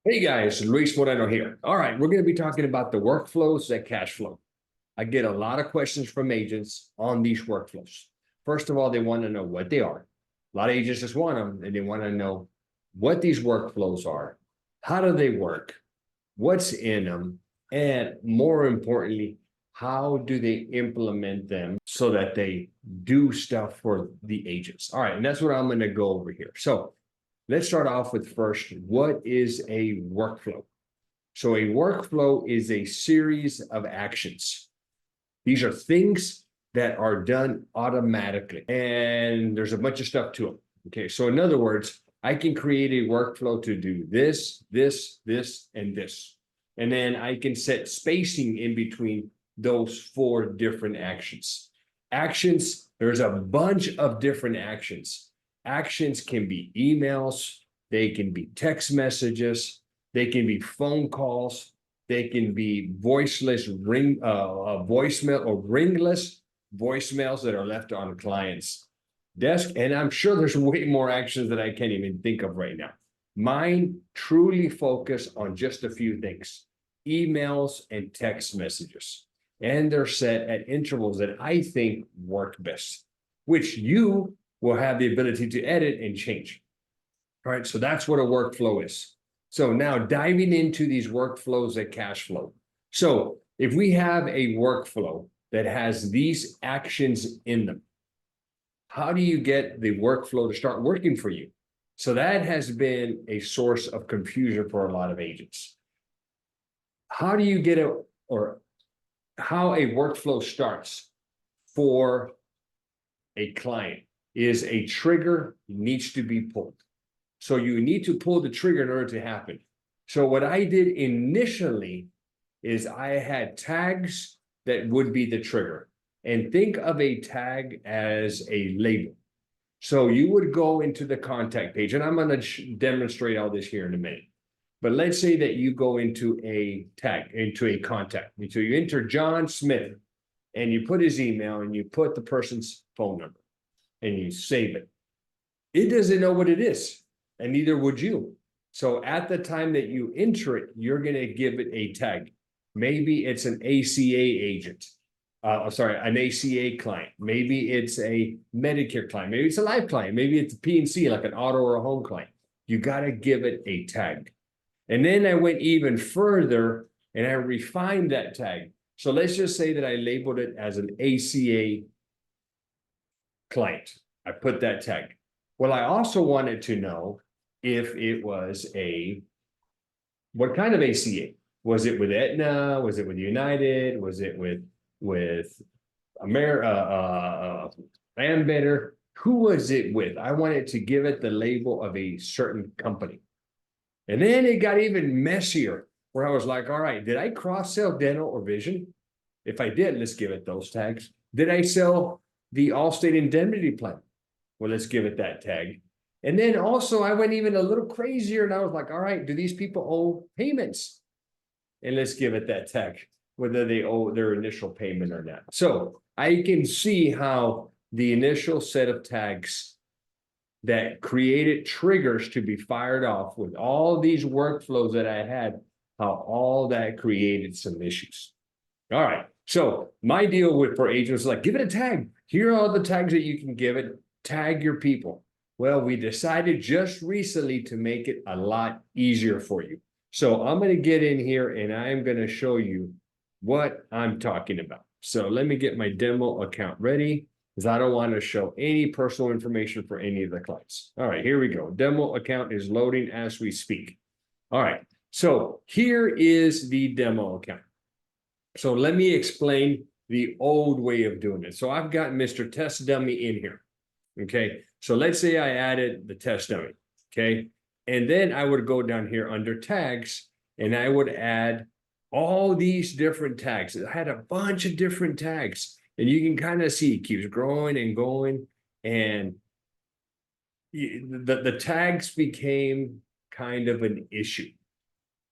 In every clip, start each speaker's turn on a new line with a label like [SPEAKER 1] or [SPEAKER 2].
[SPEAKER 1] Hey guys, Luis Moreno here. All right, we're going to be talking about the workflows at Cashflow. I get a lot of questions from agents on these workflows. First of all, they want to know what they are. A lot of agents just want them, and they want to know what these workflows are, how do they work, what's in them, and more importantly, how do they implement them so that they do stuff for the agents. All right, and that's what I'm going to go over here. So let's start off with first, what is a workflow? So a workflow is a series of actions. These are things that are done automatically, and there's a bunch of stuff to them. Okay, so in other words, I can create a workflow to do this, this, this, and this. And then I can set spacing in between those four different actions. Actions, there's a bunch of different actions. Actions can be emails, they can be text messages, they can be phone calls, they can be voiceless voicemail or ringless voicemails that are left on a client's desk. And I'm sure there's way more actions that I can't even think of right now. Mine truly focus on just a few things: emails and text messages. And they're set at intervals that I think work best, which you will have the ability to edit and change. All right, so that's what a workflow is. So now diving into these workflows at Cashflow. So if we have a workflow that has these actions in them, how do you get the workflow to start working for you? So that has been a source of confusion for a lot of agents. How do you get it, or how a workflow starts for a client is a trigger needs to be pulled. So you need to pull the trigger in order to happen. So what I did initially is I had tags that would be the trigger. And think of a tag as a label. So you would go into the contact page, and I'm going to demonstrate all this here in a minute. But let's say that you go into a tag, into a contact. So you enter John Smith, and you put his email, and you put the person's phone number, and you save it. It doesn't know what it is, and neither would you. So at the time that you enter it, you're going to give it a tag. Maybe it's an ACA agent. An ACA client. Maybe it's a Medicare client. Maybe it's a life client. Maybe it's a P&C, like an auto or a home client. You got to give it a tag. And then I went even further and I refined that tag. So let's just say that I labeled it as an ACA client. I put that tag. Well, I also wanted to know if it was what kind of ACA? Was it with Aetna? Was it with United? Was it with Ambetter? Who was it with? I wanted to give it the label of a certain company. And then it got even messier, where I was like, all right, did I cross-sell dental or vision? If I did, let's give it those tags. Did I sell the Allstate Indemnity plan? Well, let's give it that tag. And then also I went even a little crazier, and I was like, all right, do these people owe payments? And let's give it that tag, whether they owe their initial payment or not. So I can see how the initial set of tags that created triggers to be fired off with all these workflows that I had, how all that created some issues. All right. So my deal for agents is like, give it a tag. Here are all the tags that you can give it. Tag your people. Well, we decided just recently to make it a lot easier for you. So I'm going to get in here and I'm going to show you what I'm talking about. So let me get my demo account ready, because I don't want to show any personal information for any of the clients. All right, here we go. Demo account is loading as we speak. All right, so here is the demo account. So let me explain the old way of doing it. So I've got Mr. Test Dummy in here. Okay, so let's say I added the test dummy. Okay, and then I would go down here under tags, and I would add all these different tags. I had a bunch of different tags, and you can kind of see it keeps growing and going, and the tags became kind of an issue.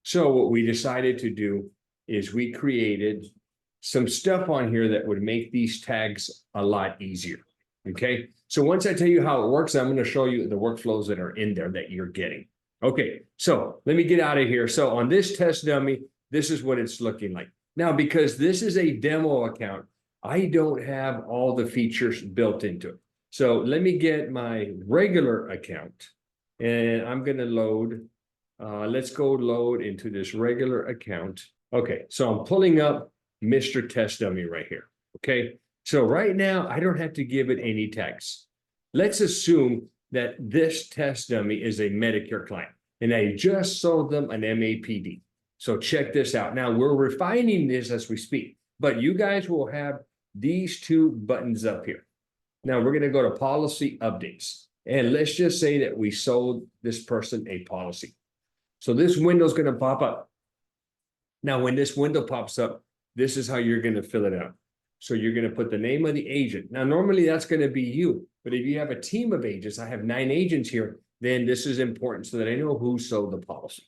[SPEAKER 1] So what we decided to do is we created some stuff on here that would make these tags a lot easier. Okay, so once I tell you how it works, I'm going to show you the workflows that are in there that you're getting. Okay, so let me get out of here. So on this test dummy, this is what it's looking like. Now, because this is a demo account, I don't have all the features built into it. So let me get my regular account and I'm going to load. Let's go load into this regular account. Okay, so I'm pulling up Mr. Test Dummy right here. Okay, so right now I don't have to give it any tags. Let's assume that this test dummy is a Medicare client and I just sold them an MAPD. So check this out. Now we're refining this as we speak, but you guys will have these two buttons up here. Now we're going to go to policy updates and let's just say that we sold this person a policy. So this window is going to pop up. Now, when this window pops up, this is how you're going to fill it out. So you're going to put the name of the agent. Now, normally that's going to be you, but if you have a team of agents, I have 9 agents here, then this is important so that I know who sold the policy.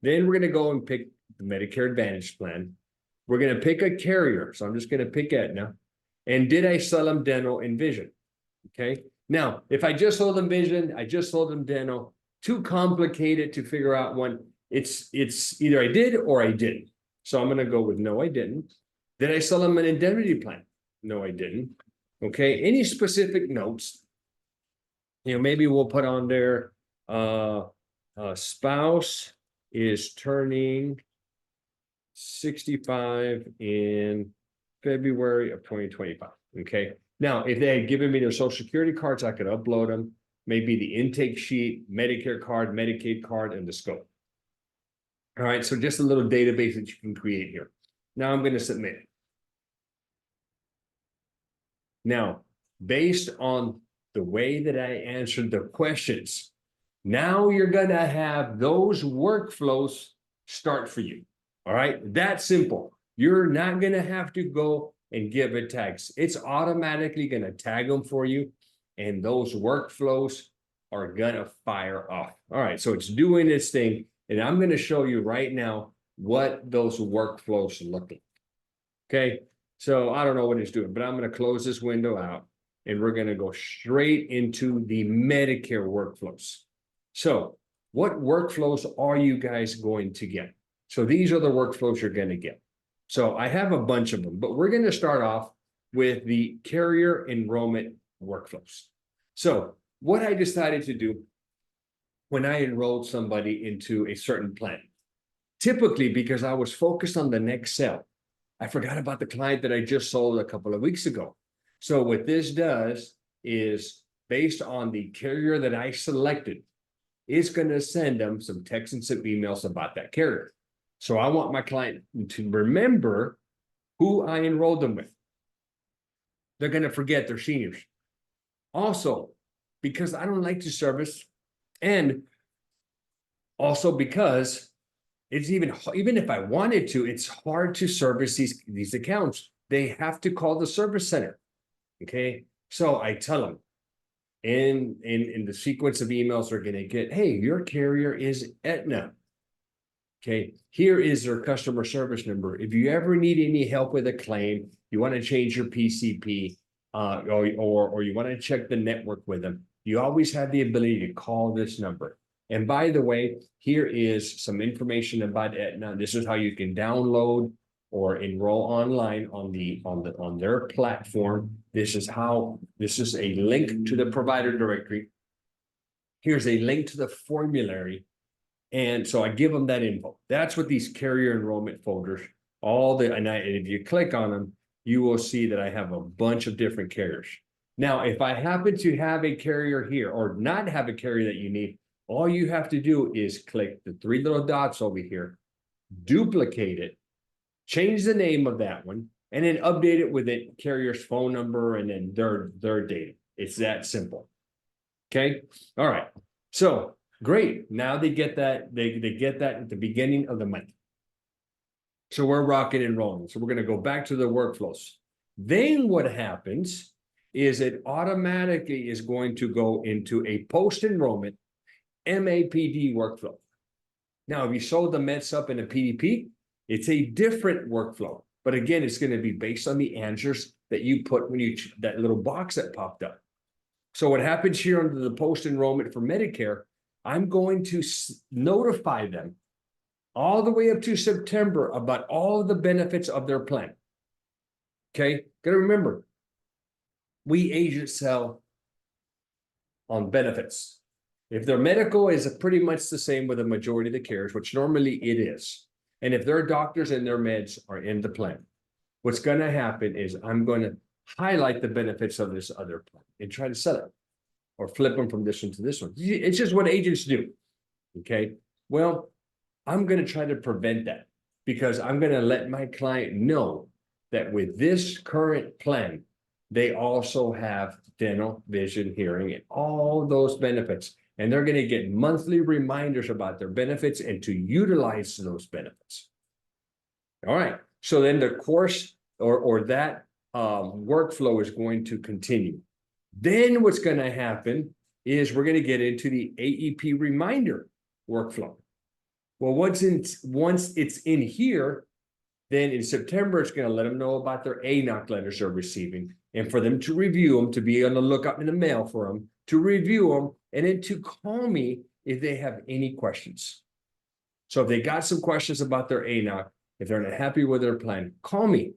[SPEAKER 1] Then we're going to go and pick the Medicare Advantage plan. We're going to pick a carrier. So I'm just going to pick Aetna. And did I sell them dental and vision? Okay. Now, if I just sold them vision, I just sold them dental, too complicated to figure out one. It's either I did or I didn't. So I'm going to go with no, I didn't. Did I sell them an indemnity plan? No, I didn't. Okay. Any specific notes? Maybe we'll put on there, spouse is turning 65 in February of 2025. Okay. Now, if they had given me their social security cards, I could upload them. Maybe the intake sheet, Medicare card, Medicaid card, and the scope. All right. So just a little database that you can create here. Now I'm going to submit it. Now, based on the way that I answered the questions, now you're going to have those workflows start for you. All right. That's simple. You're not going to have to go and give it tags. It's automatically going to tag them for you. And those workflows are going to fire off. All right. So it's doing its thing. And I'm going to show you right now what those workflows look like. Okay. So I don't know what it's doing, but I'm going to close this window out and we're going to go straight into the Medicare workflows. So what workflows are you guys going to get? So these are the workflows you're going to get. So I have a bunch of them, but we're going to start off with the carrier enrollment workflows. So what I decided to do when I enrolled somebody into a certain plan, typically because I was focused on the next sale, I forgot about the client that I just sold a couple of weeks ago. So what this does is based on the carrier that I selected, it's going to send them some texts and some emails about that carrier. So I want my client to remember who I enrolled them with. They're going to forget their seniors. Also, because I don't like to service, and also because it's even if I wanted to, it's hard to service these accounts. They have to call the service center. Okay. So I tell them in the sequence of emails they're going to get, hey, your carrier is Aetna. Okay, here is their customer service number. If you ever need any help with a claim, you want to change your PCP, or you want to check the network with them, you always have the ability to call this number. And by the way, here is some information about Aetna. This is how you can download or enroll online on their platform. This is a link to the provider directory. Here's a link to the formulary. And so I give them that info. That's what these carrier enrollment folders, and if you click on them, you will see that I have a bunch of different carriers. Now, if I happen to have a carrier here or not have a carrier that you need, all you have to do is click the 3 little dots over here, duplicate it, change the name of that one, and then update it with the carrier's phone number and then their data. It's that simple. Okay. All right. So great. Now they get that. They get that at the beginning of the month. So we're rocking and rolling. So we're going to go back to the workflows. Then what happens is it automatically is going to go into a post-enrollment MAPD workflow. Now, if you sold the Mets up in a PDP, it's a different workflow. But again, it's going to be based on the answers that you put when you that little box that popped up. So what happens here under the post-enrollment for Medicare, I'm going to notify them all the way up to September about all the benefits of their plan. Okay, gotta remember, we agents sell on benefits. If their medical is pretty much the same with the majority of the carriers, which normally it is, and if their doctors and their meds are in the plan, what's going to happen is I'm going to highlight the benefits of this other plan and try to sell it or flip them from this one to this one. It's just what agents do. Okay. Well, I'm going to try to prevent that because I'm going to let my client know that with this current plan, they also have dental, vision, hearing, and all those benefits. And they're going to get monthly reminders about their benefits and to utilize those benefits. All right. So then the course or that workflow is going to continue. Then what's going to happen is we're going to get into the AEP reminder workflow. Well, once it's in here, then in September, it's going to let them know about their ANOC letters they're receiving and for them to review them, to be on the lookout in the mail for them, to review them, and then to call me if they have any questions. So if they got some questions about their ANOC, if they're not happy with their plan, call me.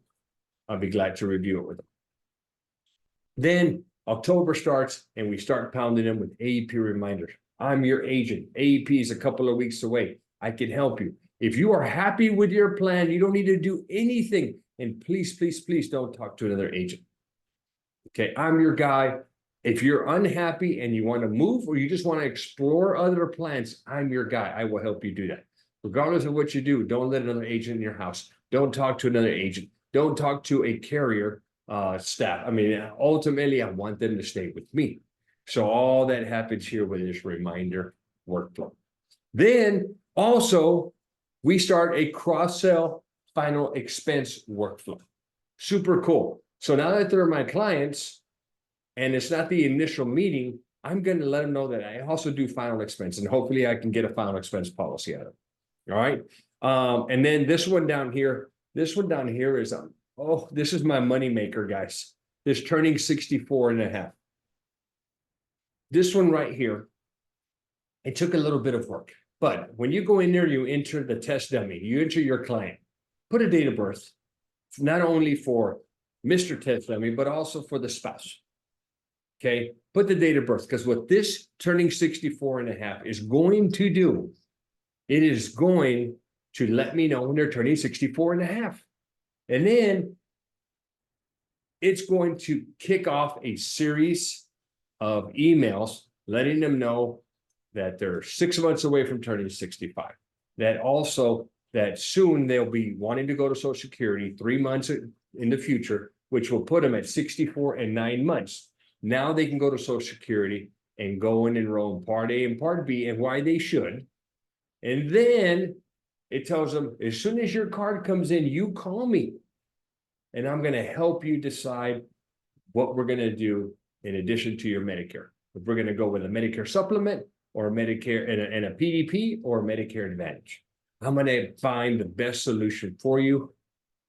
[SPEAKER 1] I'll be glad to review it with them. Then October starts and we start pounding them with AEP reminders. I'm your agent. AEP is a couple of weeks away. I can help you. If you are happy with your plan, you don't need to do anything. And please, please, please don't talk to another agent. Okay, I'm your guy. If you're unhappy and you want to move or you just want to explore other plans, I'm your guy. I will help you do that. Regardless of what you do, don't let another agent in your house. Don't talk to another agent. Don't talk to a carrier staff. I mean, ultimately, I want them to stay with me. So all that happens here with this reminder workflow. Then also, we start a cross-sell final expense workflow. Super cool. So now that they're my clients and it's not the initial meeting, I'm going to let them know that I also do final expense and hopefully I can get a final expense policy out of it. All right. And then this one down here is, oh, this is my money maker, guys. This turning 64 and a half. This one right here, it took a little bit of work. But when you go in there, you enter the test dummy, you enter your client, put a date of birth, not only for Mr. Test Dummy, but also for the spouse. Okay, put the date of birth, because what this turning 64 and a half is going to do, it is going to let me know when they're turning 64 and a half. And then it's going to kick off a series of emails letting them know that they're 6 months away from turning 65. That soon they'll be wanting to go to Social Security 3 months in the future, which will put them at 64 and 9 months. Now they can go to Social Security and go and enroll in Part A and Part B and why they should. And then it tells them, as soon as your card comes in, you call me and I'm going to help you decide what we're going to do in addition to your Medicare. If we're going to go with a Medicare supplement or a Medicare and a PDP or a Medicare Advantage. I'm going to find the best solution for you.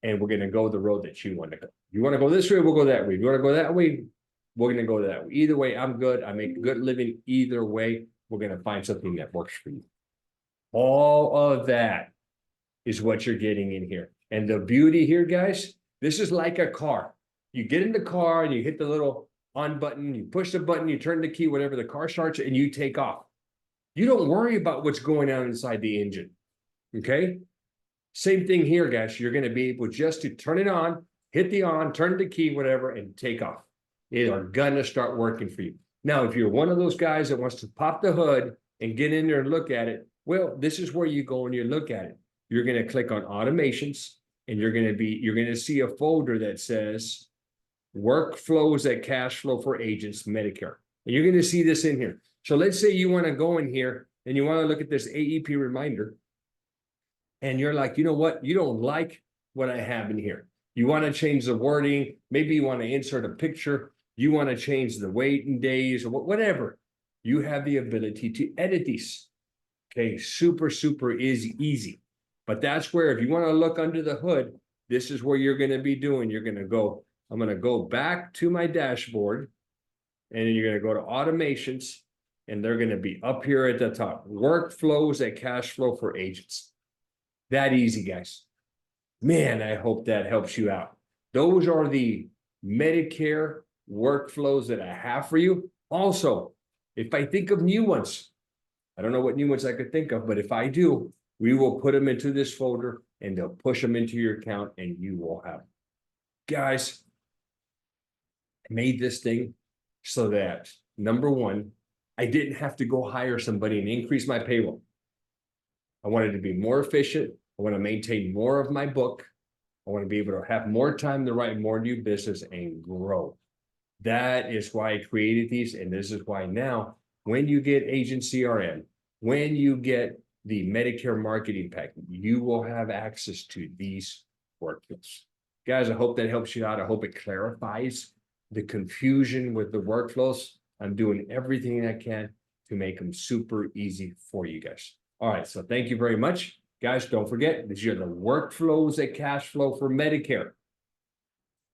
[SPEAKER 1] And we're going to go the road that you want to go. You want to go this way, we'll go that way. You want to go that way, we're going to go that way. Either way, I'm good. I make a good living either way. We're going to find something that works for you. All of that is what you're getting in here. And the beauty here, guys, this is like a car. You get in the car and you hit the little on button, you push the button, you turn the key, whatever, the car starts and you take off. You don't worry about what's going on inside the engine. Okay. Same thing here, guys. You're going to be able just to turn it on, hit the on, turn the key, whatever, and take off. They are going to start working for you. Now, if you're one of those guys that wants to pop the hood and get in there and look at it, well, this is where you go and you look at it. You're going to click on automations and you're going to see a folder that says workflows at Cashflow for agents, Medicare. And you're going to see this in here. So let's say you want to go in here and you want to look at this AEP reminder. And you're like, you know what? You don't like what I have in here. You want to change the wording. Maybe you want to insert a picture. You want to change the waiting days or whatever. You have the ability to edit these. Okay, super, super easy. But that's where if you want to look under the hood, this is where you're going to be doing. You're going to go, I'm going to go back to my dashboard and then you're going to go to automations and they're gonna be up here at the top. Workflows at Cashflow for agents. That easy, guys. Man, I hope that helps you out. Those are the Medicare workflows that I have for you. Also, if I think of new ones, I don't know what new ones I could think of, but if I do, we will put them into this folder and they'll push them into your account and you will have them. Guys, I made this thing so that, number one, I didn't have to go hire somebody and increase my payroll. I wanted to be more efficient. I want to maintain more of my book. I want to be able to have more time to write more new business and grow. That is why I created these. And this is why now, when you get Agent CRM, when you get the Medicare marketing pack, you will have access to these workflows. Guys, I hope that helps you out. I hope it clarifies the confusion with the workflows. I'm doing everything I can to make them super easy for you guys. All right, so thank you very much. Guys, don't forget, these are the workflows at Cashflow for Medicare.